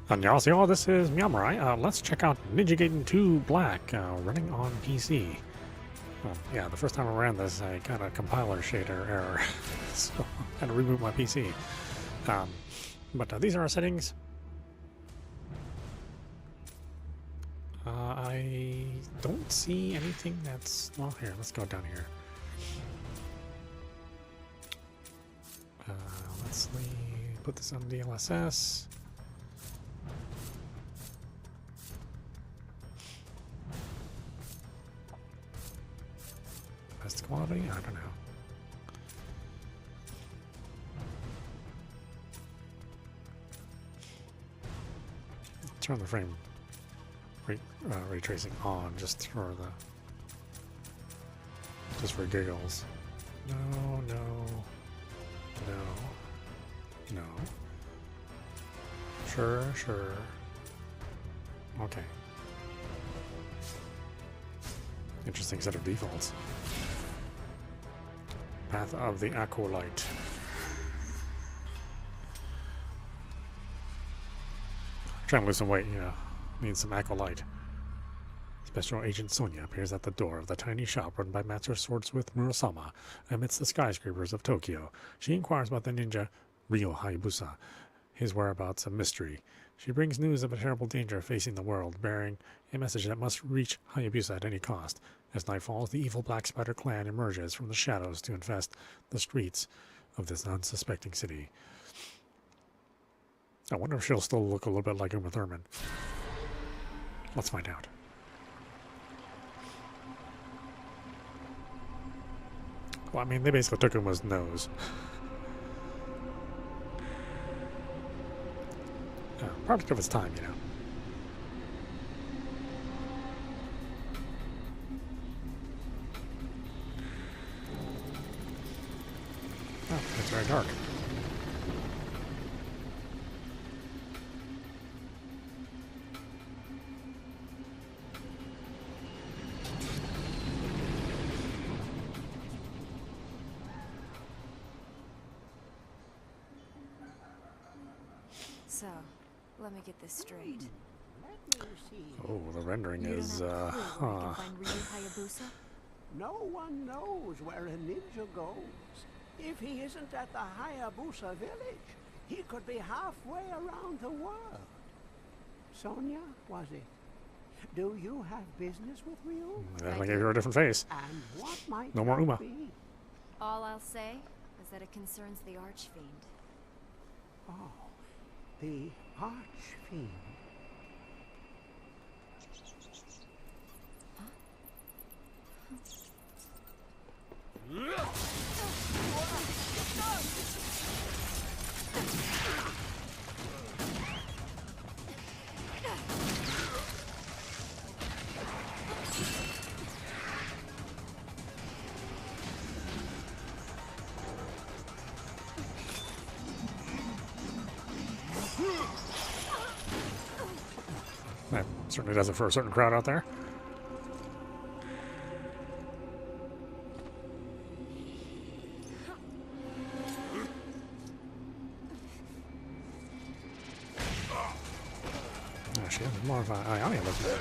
Annyeonghaseyo, this is meowmurai. Let's check out Ninja Gaiden 2 Black, running on PC. Yeah, the first time I ran this, I got a compiler shader error, so I had to reboot my PC. But these are our settings. I don't see anything that's... Well, here, let's go down here. Let's put this on DLSS. Best quality? I don't know. Turn the frame ray tracing on just for giggles. No. Sure. Okay. Interesting set of defaults. Path of the Acolyte. Trying to lose some weight, need some Acolyte. Special Agent Sonia appears at the door of the tiny shop run by Master Swordsmith Murasama amidst the skyscrapers of Tokyo. She inquires about the ninja Ryo Hayabusa, his whereabouts a mystery. She brings news of a terrible danger facing the world, bearing a message that must reach Hayabusa at any cost. As night falls, the evil Black Spider clan emerges from the shadows to infest the streets of this unsuspecting city. I wonder if she'll still look a little bit like Uma Thurman. Let's find out. Well, I mean, they basically took Uma's nose. Product of its time, Oh, it's very dark. So, let me get this straight. Oh, the rendering is, Find Ryu Hayabusa? No one knows where a ninja goes. If he isn't at the Hayabusa village, he could be halfway around the world. Sonia, was it? Do you have business with Ryu? I gave her a different face. And what might No more that Uma. be? All I'll say is that it concerns the Archfiend. Oh, the Archfiend. That certainly does it for a certain crowd out there. Oh, she has more of an Ione look there.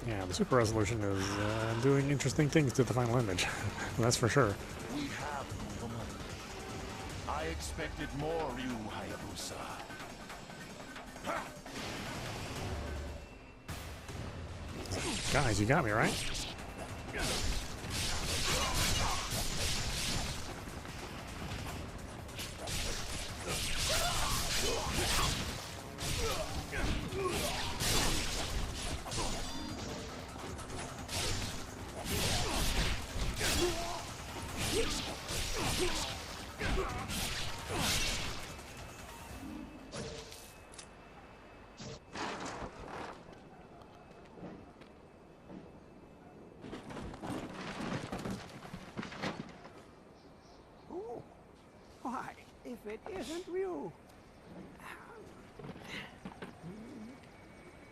Yeah, the super resolution is doing interesting things to the final image. That's for sure. We have woman. I expected more Ryu Hayabusa. Guys, you got me, right? if it isn't you.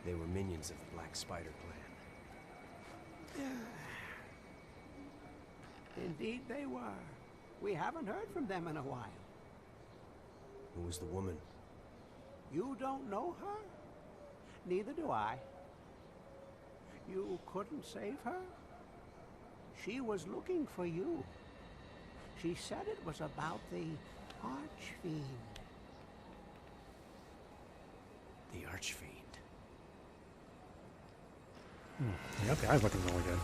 They were minions of the Black Spider clan. Indeed they were. We haven't heard from them in a while. Who was the woman? You don't know her? Neither do I. You couldn't save her? She was looking for you. She said it was about the Archfiend. The Archfiend. You got the eyes looking really good.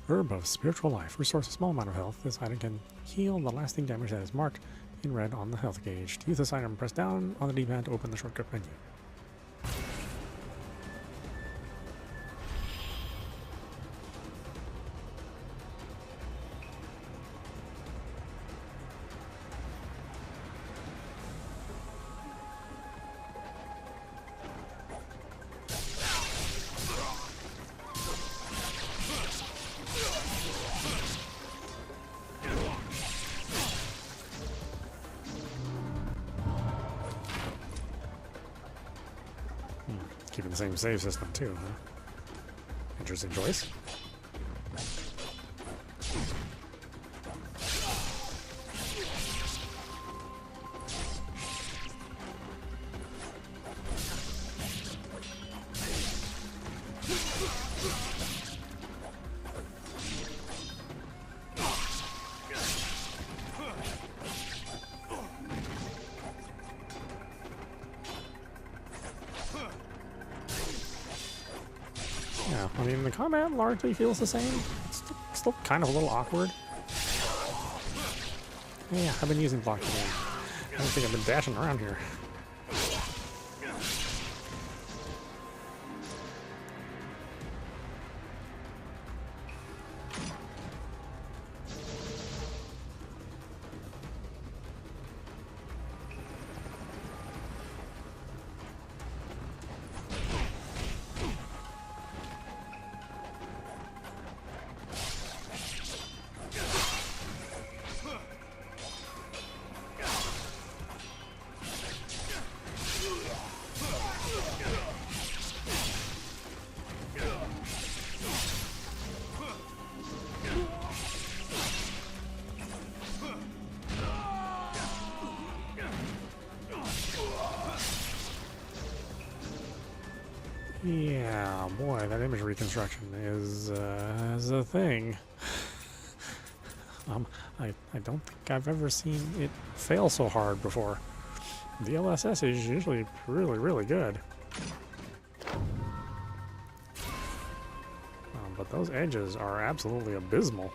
Herb of Spiritual Life. Restores a small amount of health. This item can heal the lasting damage that is marked in red on the health gauge. To use this item, press down on the D-pad to open the shortcut menu. Keeping the same save system too, huh? Interesting choice. Yeah, I mean, the combat largely feels the same. It's still kind of a little awkward. Yeah, I've been using block again. I don't think I've been dashing around here. Yeah, boy, that image reconstruction is a thing. I don't think I've ever seen it fail so hard before. The LSS is usually really good. But those edges are absolutely abysmal.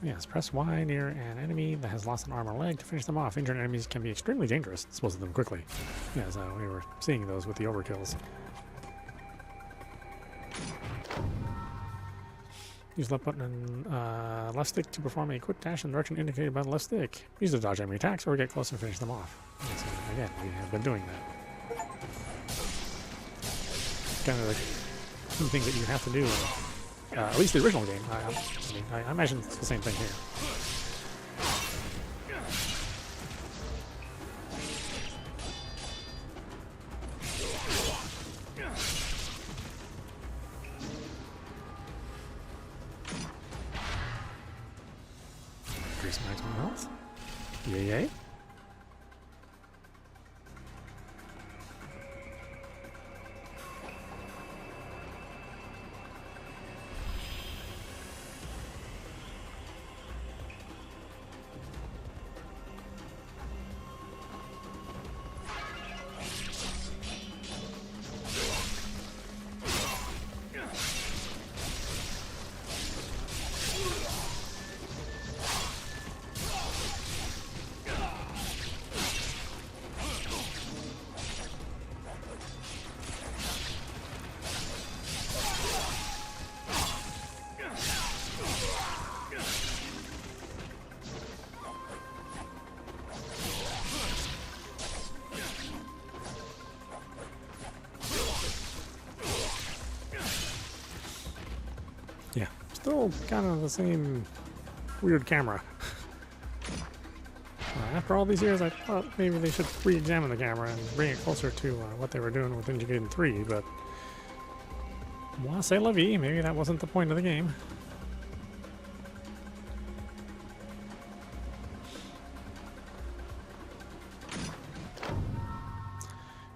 Yes, press Y near an enemy that has lost an arm or leg to finish them off. Injured enemies can be extremely dangerous. Dispose of them quickly. Yes, we were seeing those with the overkills. Use left button and left stick to perform a quick dash in the direction indicated by the left stick. Use to dodge enemy attacks or get close and finish them off. Yes, again, we have been doing that. Kind of the things that you have to do. At least the original game. I imagine it's the same thing here. Yay, yay. Yeah, still kind of the same weird camera. After all these years, I thought maybe they should re-examine the camera and bring it closer to what they were doing with Gaiden 3, but moi c'est la vie, maybe that wasn't the point of the game.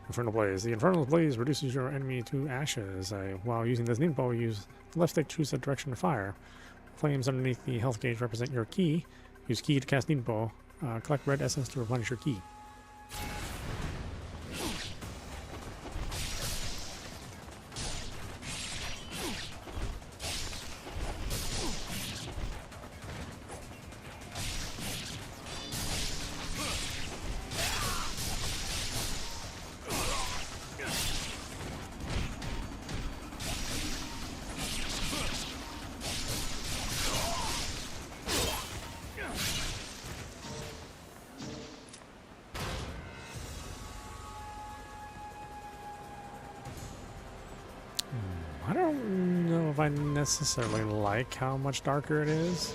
Infernal Blaze. The Infernal Blaze reduces your enemy to ashes. While using this ninpo, use left stick, choose the direction to fire. Flames underneath the health gauge represent your ki. Use ki to cast ninpo. Collect red essence to replenish your ki. I don't know if I necessarily like how much darker it is.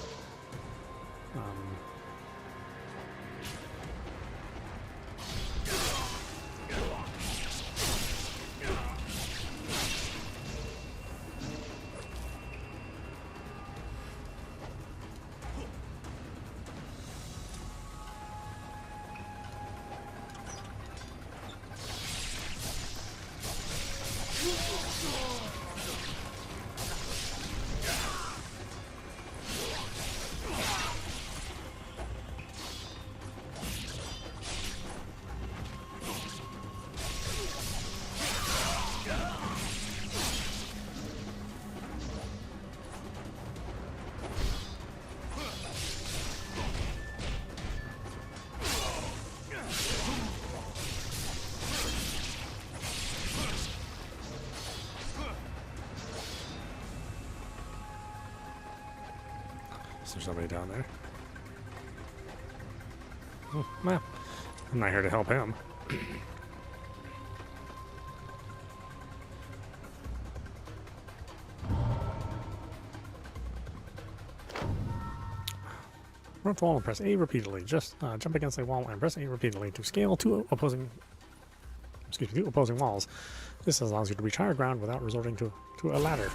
Is there somebody down there? Oh, well, I'm not here to help him. Run to the wall and press A repeatedly. Just jump against a wall and press A repeatedly to scale two opposing walls. This allows you to reach higher ground without resorting to a ladder.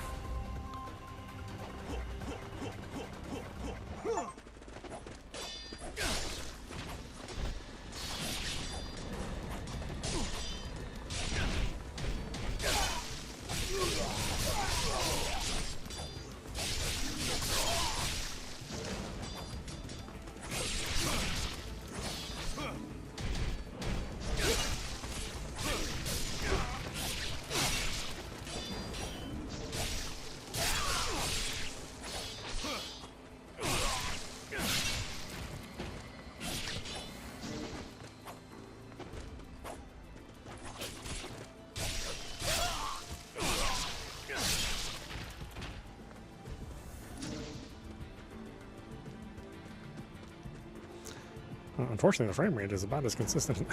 Unfortunately, the frame rate is about as consistent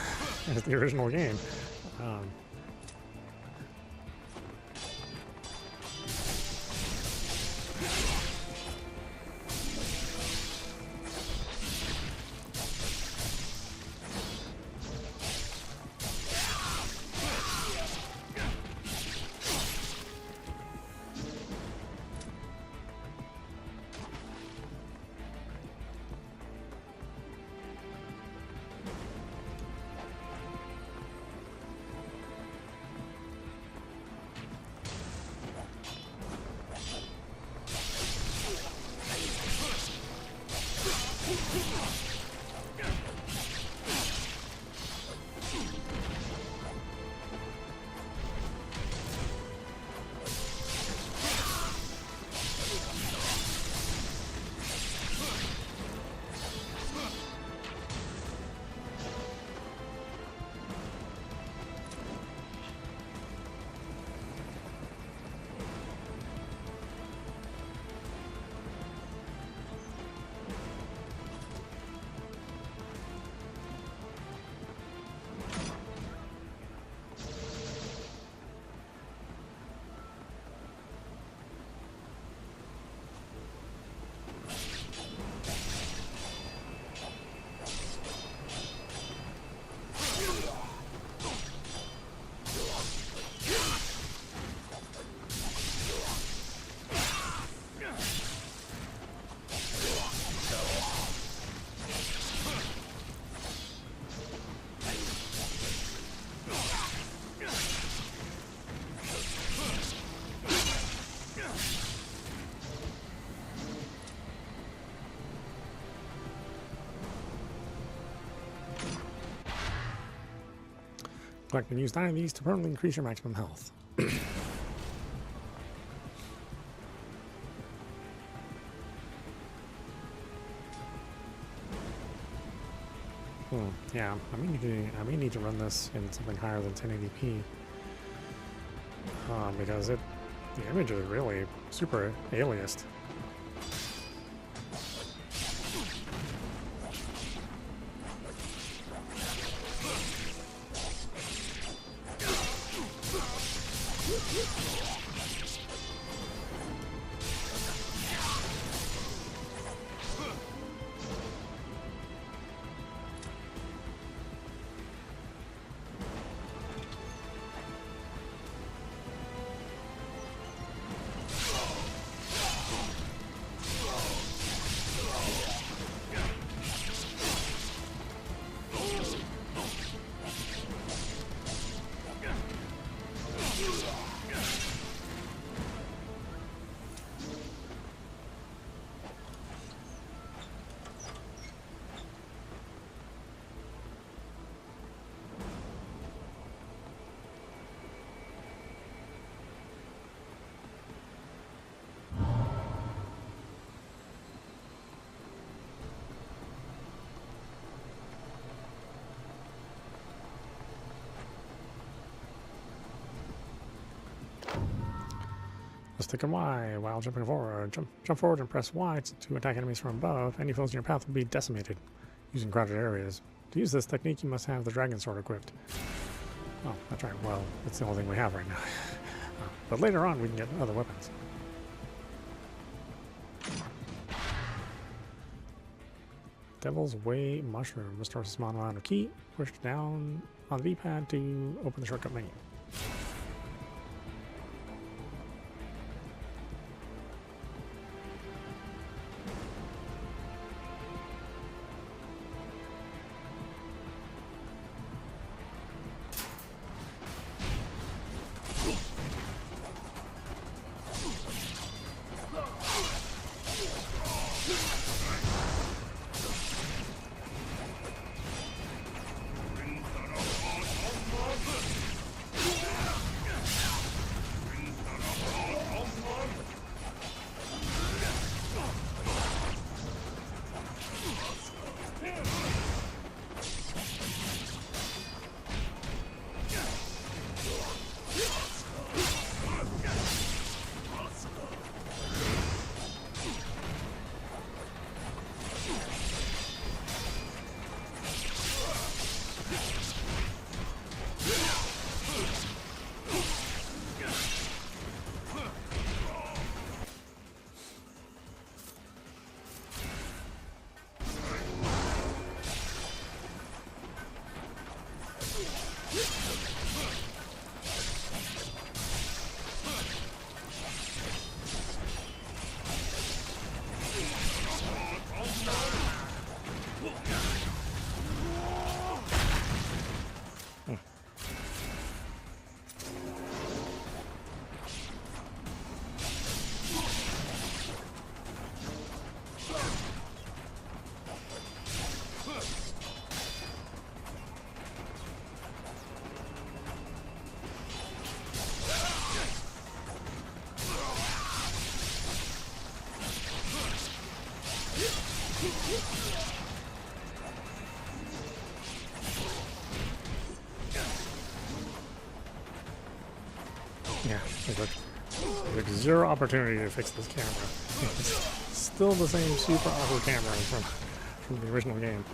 as the original game. Collect and use 9 of these to permanently increase your maximum health. Yeah, I may need to run this in something higher than 1080p. Because the image is really super aliased. Stick and Y while jumping forward. Jump forward and press Y to attack enemies from above. Any foes in your path will be decimated using crowded areas. To use this technique, you must have the dragon sword equipped. Oh, that's right. Well, it's the only thing we have right now. But later on, we can get other weapons. Devil's Way Mushroom restores a small amount of ki. Push down on the D-pad to open the shortcut menu. Yeah, there's zero opportunity to fix this camera. It's still the same super awkward camera from the original game.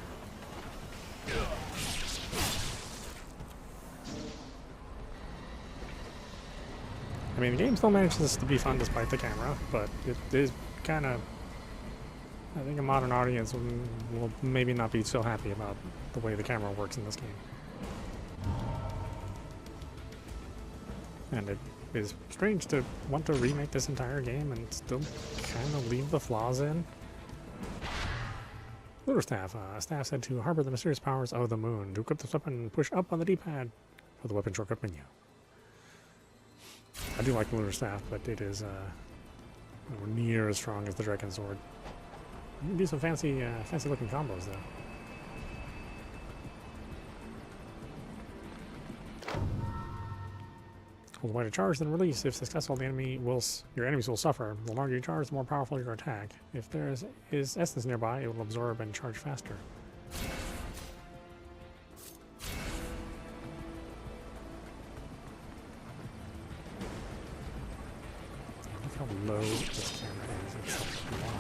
I mean, the game still manages to be fun despite the camera, but it is kind of... I think a modern audience will maybe not be so happy about the way the camera works in this game. And it is strange to want to remake this entire game and still kind of leave the flaws in. Looter Staff. Staff said to harbor the mysterious powers of the moon. To equip this weapon, push up on the D-pad for the weapon shortcut menu. I do like the Looter Staff, but it is nowhere near as strong as the Dragon Sword. You can do some fancy looking combos though. Hold Y to charge, then release. If successful, your enemies will suffer. The longer you charge, the more powerful your attack. If there is essence nearby, it will absorb and charge faster. Look how low this camera is. It's like wide.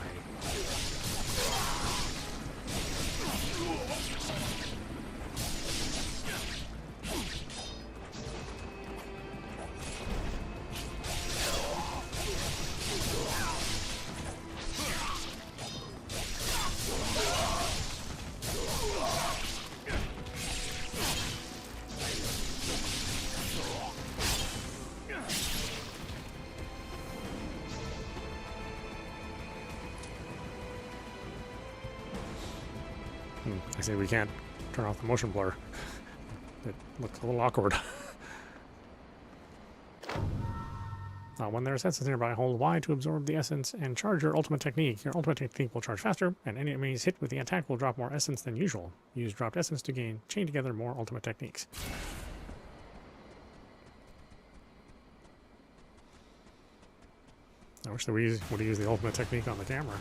I say we can't turn off the motion blur. It looks a little awkward. When there's essence nearby, hold Y to absorb the essence and charge your ultimate technique. Your ultimate technique will charge faster, and any enemies hit with the attack will drop more essence than usual. Use dropped essence to chain together more ultimate techniques. I wish that we would have used the ultimate technique on the camera.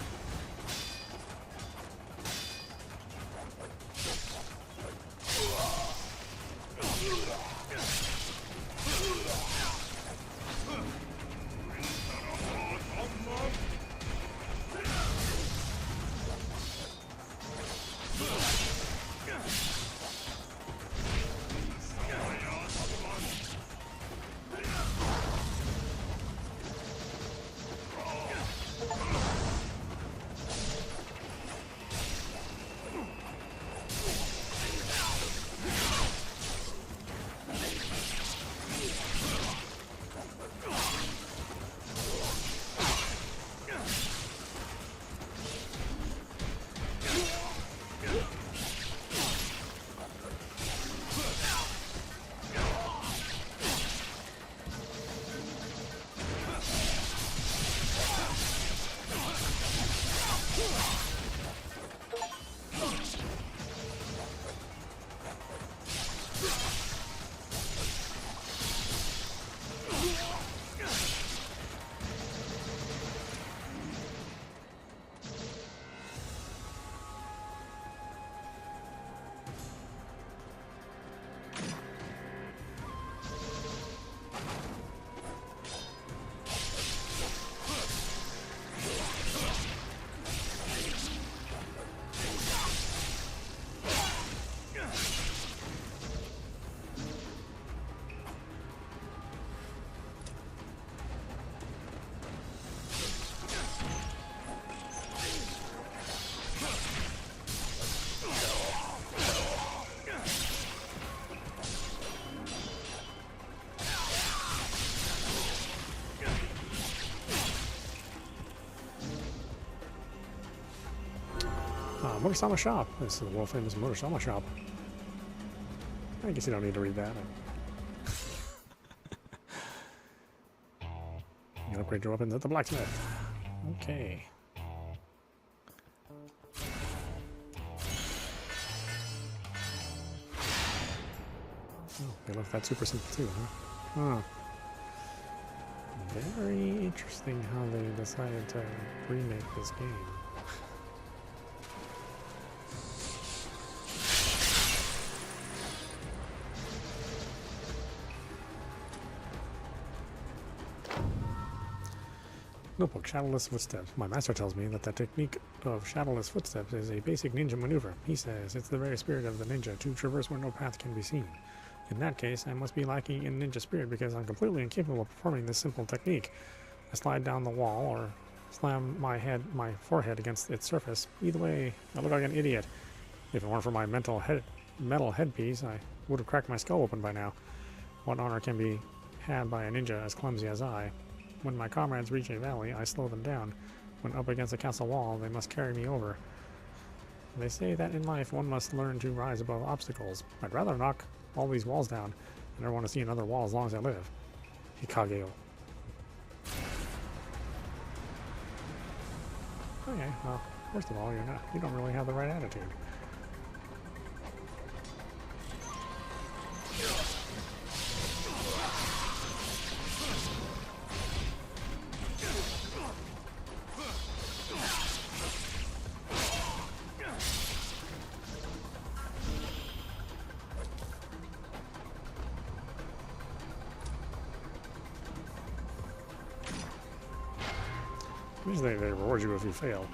Motorsama Shop. This is the world famous Motorsama Shop. I guess you don't need to read that. You can upgrade your weapons at the blacksmith. Okay. Oh, they left that super simple too, huh? Huh. Very interesting how they decided to remake this game. Notebook, Shadowless Footsteps. My master tells me that the technique of Shadowless Footsteps is a basic ninja maneuver. He says it's the very spirit of the ninja to traverse where no path can be seen. In that case, I must be lacking in ninja spirit because I'm completely incapable of performing this simple technique. I slide down the wall or slam my forehead against its surface. Either way, I look like an idiot. If it weren't for my metal headpiece, I would have cracked my skull open by now. What honor can be had by a ninja as clumsy as I? When my comrades reach a valley, I slow them down. When up against a castle wall, they must carry me over. They say that in life one must learn to rise above obstacles. I'd rather knock all these walls down. I never want to see another wall as long as I live. Hikageo. Okay, well, first of all, you don't really have the right attitude. Usually they reward you if you fail.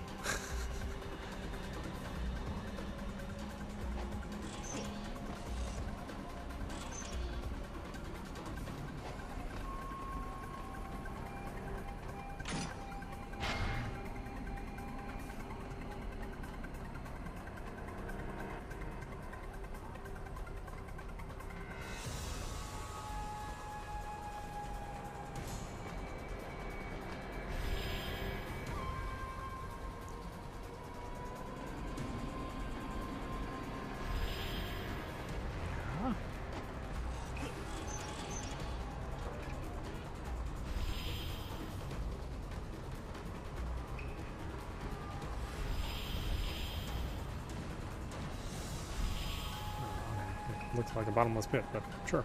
Looks like a bottomless pit, but sure.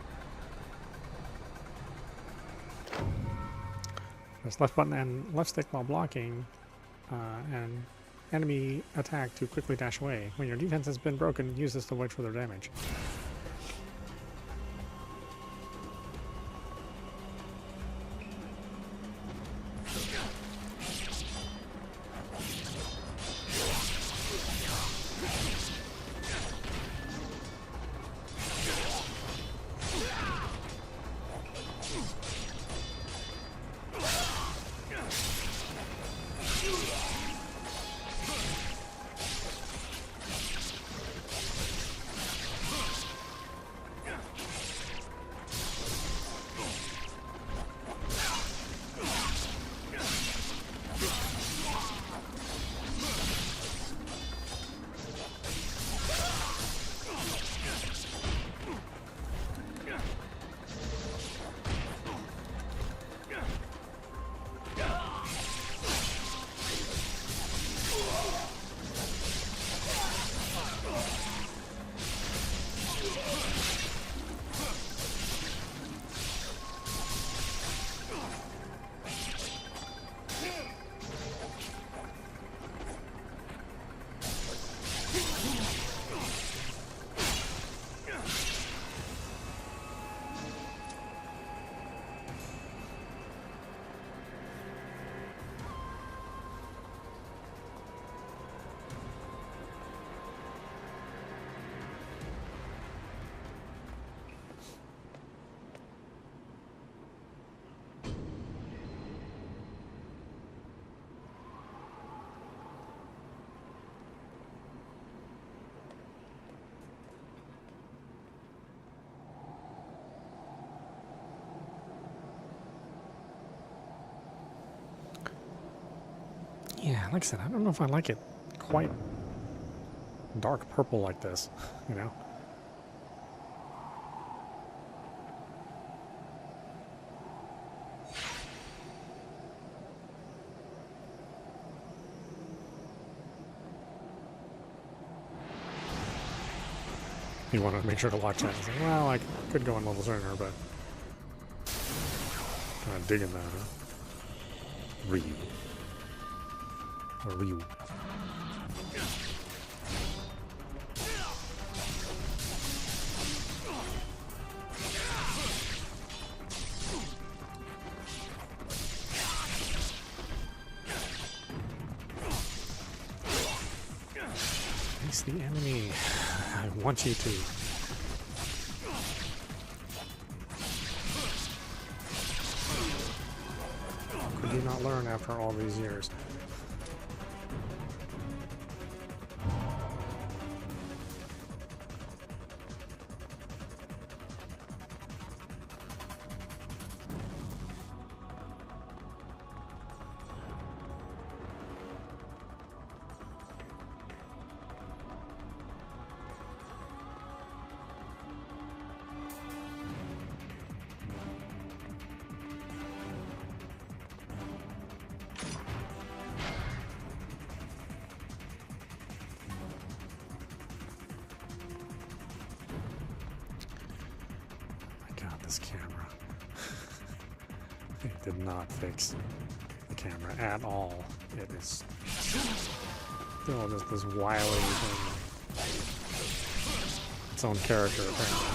Press left button and left stick while blocking an enemy attack to quickly dash away. When your defense has been broken, use this to avoid further damage. Yeah, like I said, I don't know if I like it quite dark purple like this, you know? You want to make sure to watch that. It's like, well, I could go on level sooner, but kind of digging that, huh? Ryu. Or Ryu. Face the enemy. I want you to. Could you not learn after all these years? This camera. It did not fix the camera at all. It is still just this wily thing. Its own character, apparently.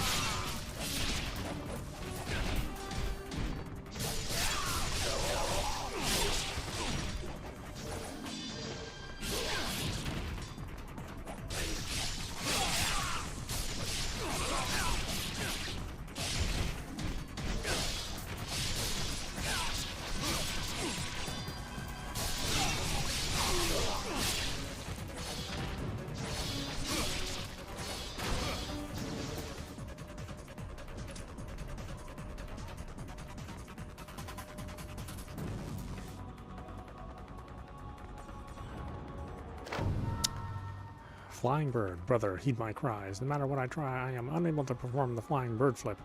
Flying bird, brother, heed my cries. No matter what I try, I am unable to perform the flying bird flip.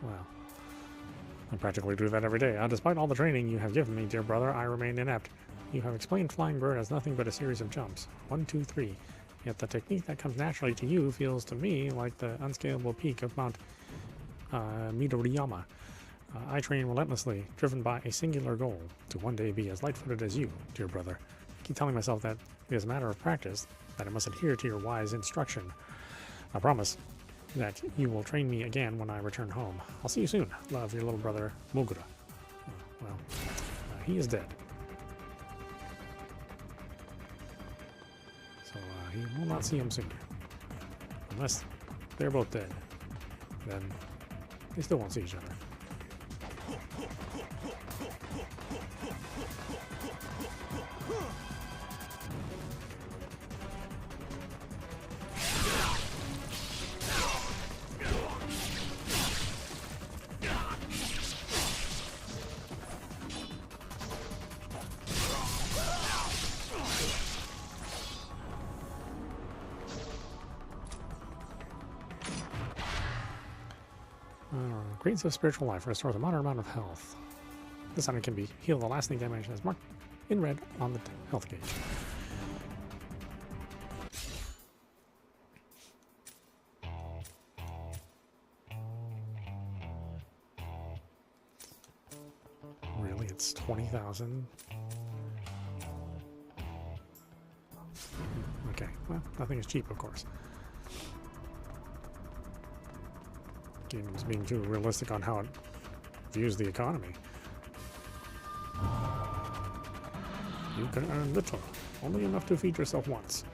Well, I practically do that every day. Despite all the training you have given me, dear brother, I remain inept. You have explained flying bird as nothing but a series of jumps. 1, 2, 3. Yet the technique that comes naturally to you feels to me like the unscalable peak of Mount Midoriyama. I train relentlessly, driven by a singular goal, to one day be as light-footed as you, dear brother. I keep telling myself that it is a matter of practice, that I must adhere to your wise instruction. I promise that you will train me again when I return home. I'll see you soon. Love, your little brother, Mogura. Well, he is dead. So he will not see him soon. Unless they're both dead. Then they still won't see each other. Grains of spiritual life restores a moderate amount of health. This item can be healed the lasting damage as marked in red on the health gauge. Really, it's 20,000. Okay, well, nothing is cheap, of course. Game is being too realistic on how it views the economy. You can earn little, only enough to feed yourself once.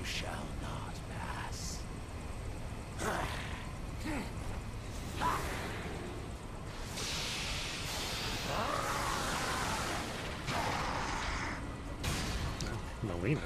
Shall not pass. Melina.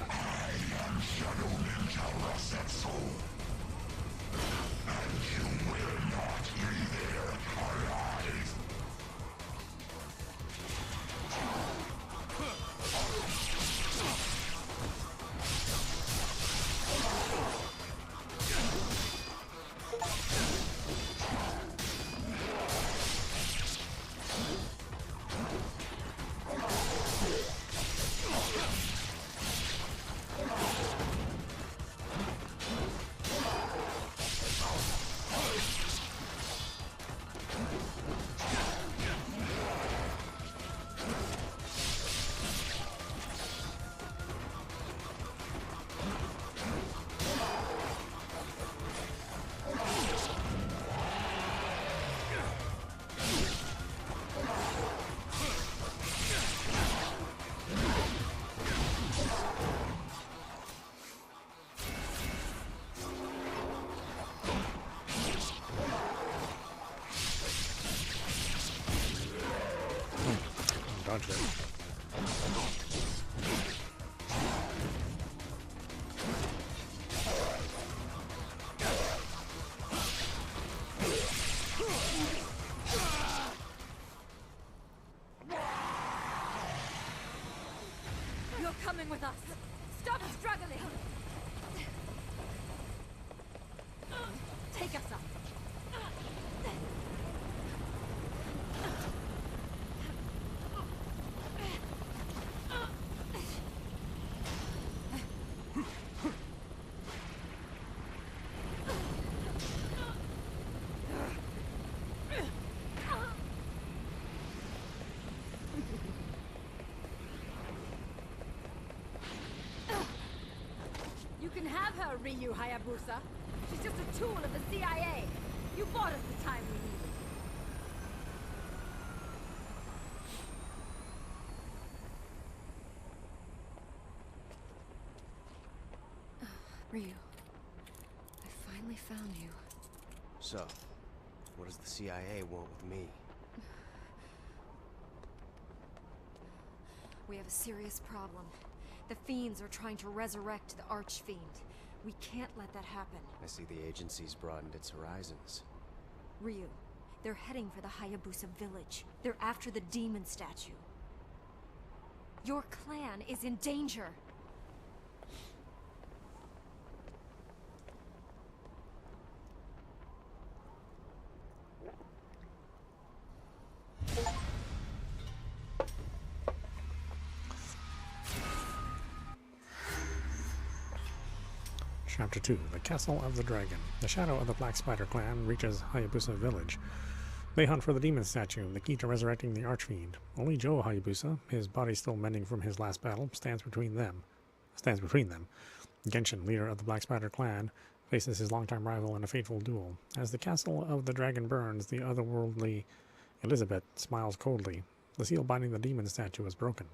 Dodge it. You're coming with us. struggling. Take us up. You can have her, Ryu Hayabusa. She's just a tool of the CIA. You bought us the time we needed. Ryu, I finally found you. So, what does the CIA want with me? We have a serious problem. The Fiends are trying to resurrect the Archfiend. We can't let that happen. I see the agency's broadened its horizons. Ryu, they're heading for the Hayabusa village. They're after the demon statue. Your clan is in danger. Chapter 2, The Castle of the Dragon. The shadow of the Black Spider clan reaches Hayabusa village. They hunt for the demon statue, the key to resurrecting the Archfiend. Only Joe Hayabusa, his body still mending from his last battle, stands between them. Genshin, leader of the Black Spider clan, faces his longtime rival in a fateful duel. As the castle of the dragon burns, the otherworldly Elizabeth smiles coldly. The seal binding the demon statue is broken.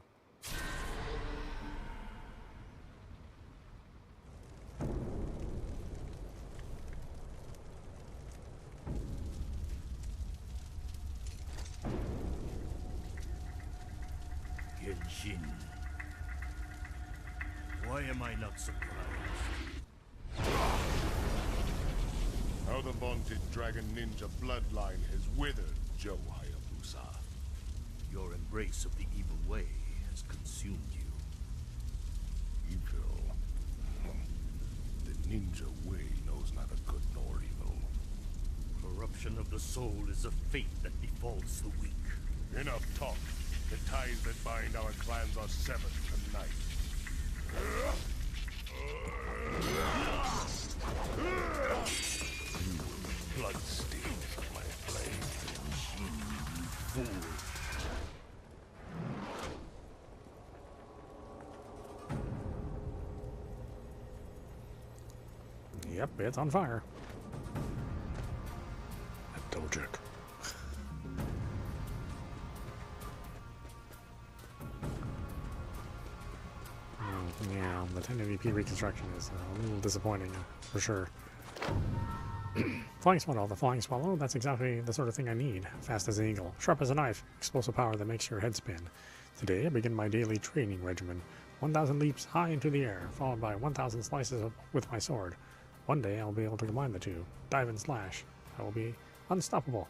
Genshin. Why am I not surprised? How the vaunted dragon ninja bloodline has withered, Joe Hayabusa. Your embrace of the evil way has consumed you. Evil. The ninja way knows neither good nor evil. Corruption of the soul is a fate that befalls the weak. Enough talk. The ties that bind our clans are severed tonight. Bloodstained from my blade. You fool. Yep, it's on fire. That Dojic. Yeah, the 1080p reconstruction is a little disappointing, for sure. Flying Swallow. The Flying Swallow, that's exactly the sort of thing I need. Fast as an eagle, sharp as a knife, explosive power that makes your head spin. Today, I begin my daily training regimen. 1,000 leaps high into the air, followed by 1,000 slices with my sword. One day, I'll be able to combine the two. Dive and slash. I will be unstoppable.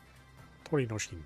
Tori no Shin.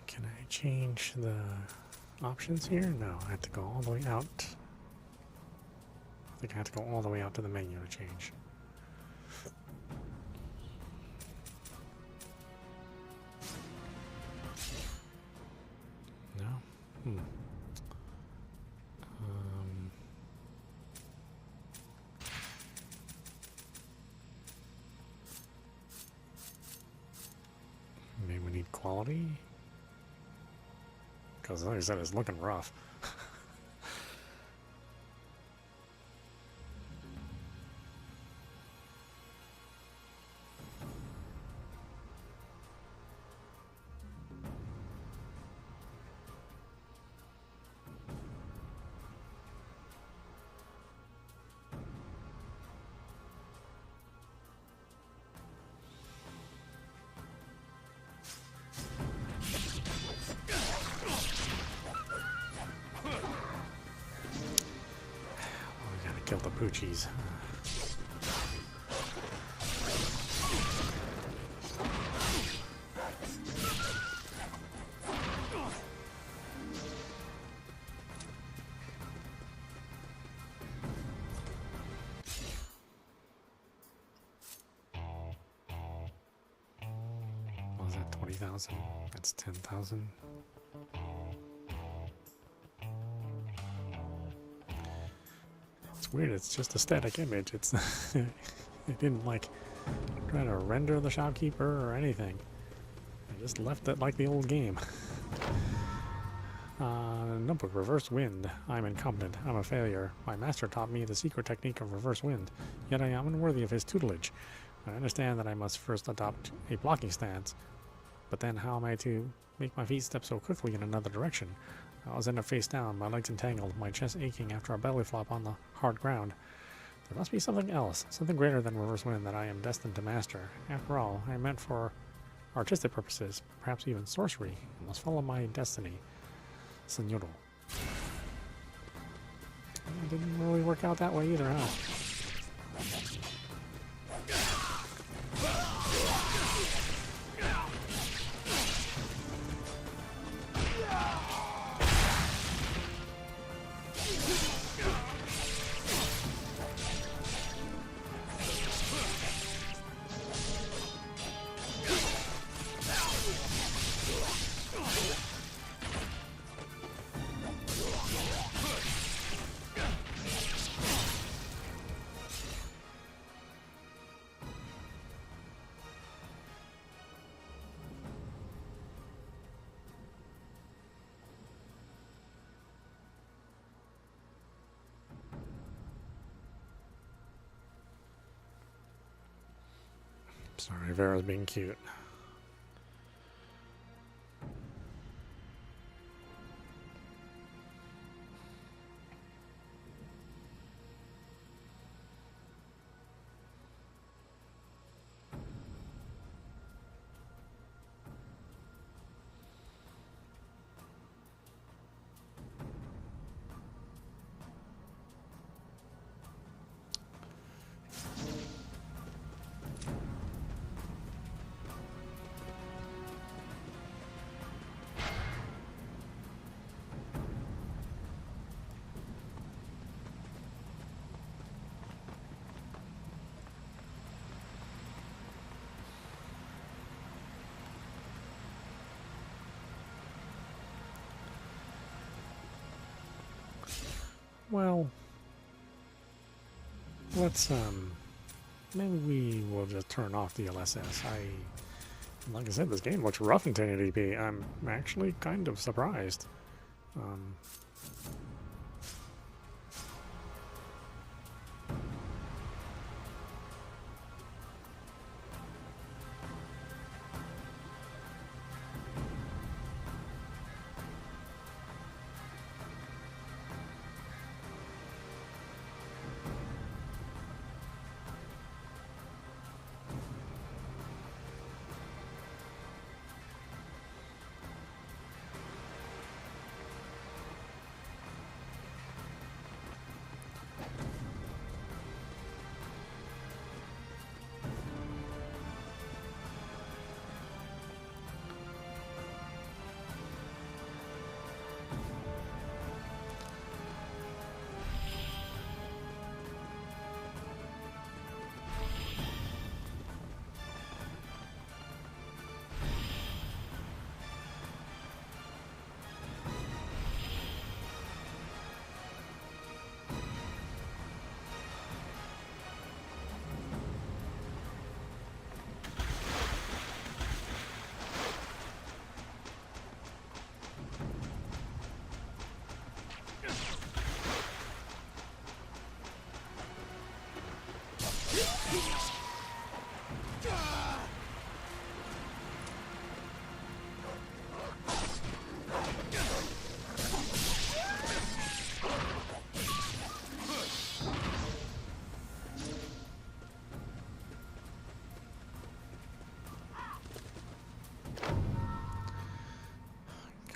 Can I change the options here? No, I have to go all the way out. I think I have to go all the way out to the menu to change. need quality? Because like I said, it's looking rough. Kill the poochies. What was that, 20,000? That's 10,000. It's weird, it's just a static image. It's it didn't like try to render the shopkeeper or anything. I just left it like the old game. Notebook, reverse wind. I'm incompetent. I'm a failure. My master taught me the secret technique of reverse wind, yet I am unworthy of his tutelage. I understand that I must first adopt a blocking stance, but then how am I to make my feet step so quickly in another direction? I was end up face down, my legs entangled, my chest aching after a belly flop on the hard ground. There must be something else, something greater than reverse wind that I am destined to master. After all, I am meant for artistic purposes, perhaps even sorcery. I must follow my destiny. Señor. It didn't really work out that way either, huh? Sorry, Vera's being cute. Well, let's, maybe we will just turn off the LSS. Like I said, this game looks rough in 1080p. I'm actually kind of surprised.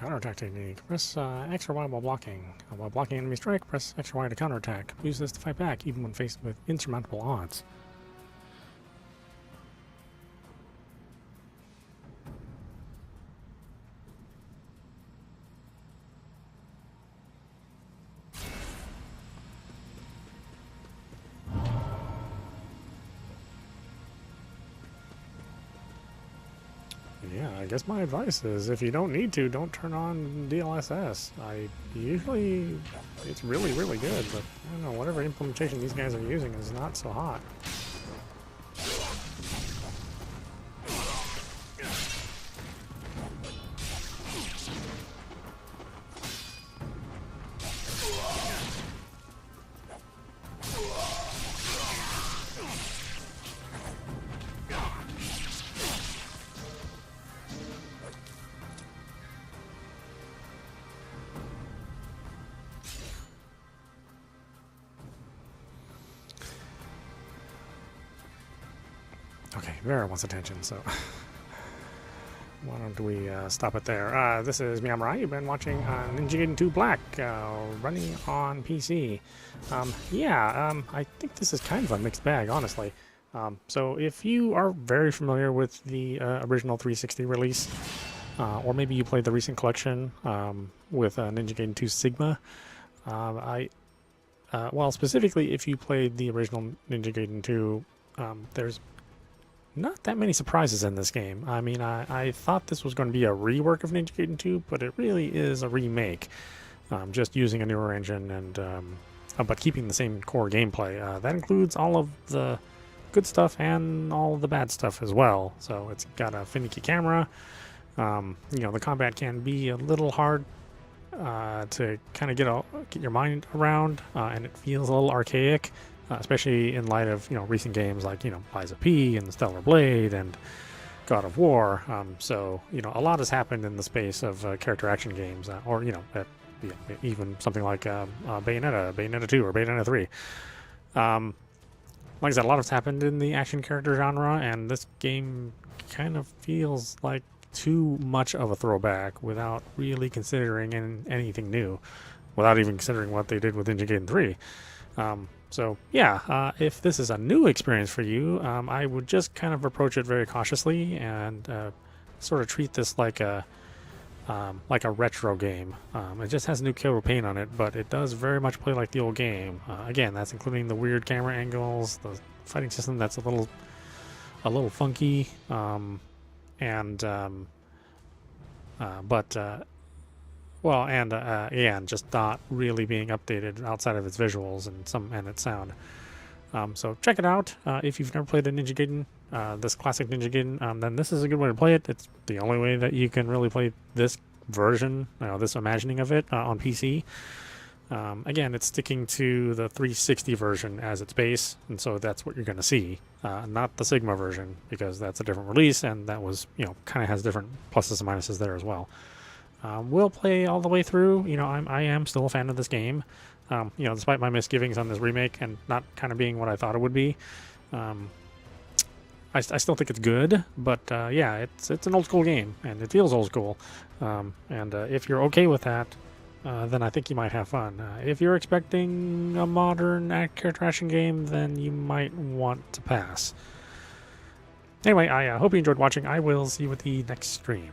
Counterattack technique. Press X or Y while blocking. While blocking enemy strike, press X or Y to counterattack. Use this to fight back, even when faced with insurmountable odds. Yeah, I guess my advice is if you don't need to, don't turn on DLSS. It's really, really good, but I don't know, whatever implementation these guys are using is not so hot. Okay, Vera wants attention, so why don't we stop it there. This is meowmurai. You've been watching Ninja Gaiden 2 Black, running on PC. I think this is kind of a mixed bag, honestly. So if you are very familiar with the original 360 release, or maybe you played the recent collection with Ninja Gaiden 2 Sigma, well, specifically if you played the original Ninja Gaiden 2, there's not that many surprises in this game. I mean, I thought this was going to be a rework of Ninja Gaiden 2, but it really is a remake, just using a newer engine and but keeping the same core gameplay. That includes all of the good stuff and all of the bad stuff as well. So it's got a finicky camera. The combat can be a little hard to kind of get your mind around, and it feels a little archaic. Especially in light of recent games like Lies of P and Stellar Blade and God of War. So a lot has happened in the space of character action games, or even something like Bayonetta 2 or Bayonetta 3. Like I said, a lot has happened in the action character genre, and this game kind of feels like too much of a throwback without really considering anything new, without even considering what they did with Ninja Gaiden 3. So yeah, if this is a new experience for you, I would just kind of approach it very cautiously and sort of treat this like a retro game. It just has new killer paint on it, but it does very much play like the old game. Again, that's including the weird camera angles, the fighting system that's a little funky, and just not really being updated outside of its visuals and its sound. So check it out. If you've never played a Ninja Gaiden, this classic Ninja Gaiden, then this is a good way to play it. It's the only way that you can really play this version, this imagining of it on PC. Again, it's sticking to the 360 version as its base, and so that's what you're going to see, not the Sigma version, because that's a different release, and that was, kind of has different pluses and minuses there as well. We'll play all the way through. I am still a fan of this game. Despite my misgivings on this remake and not kind of being what I thought it would be. I still think it's good, but it's an old school game, and it feels old school. If you're okay with that, then I think you might have fun. If you're expecting a modern character action game, then you might want to pass. Anyway, I hope you enjoyed watching. I will see you at the next stream.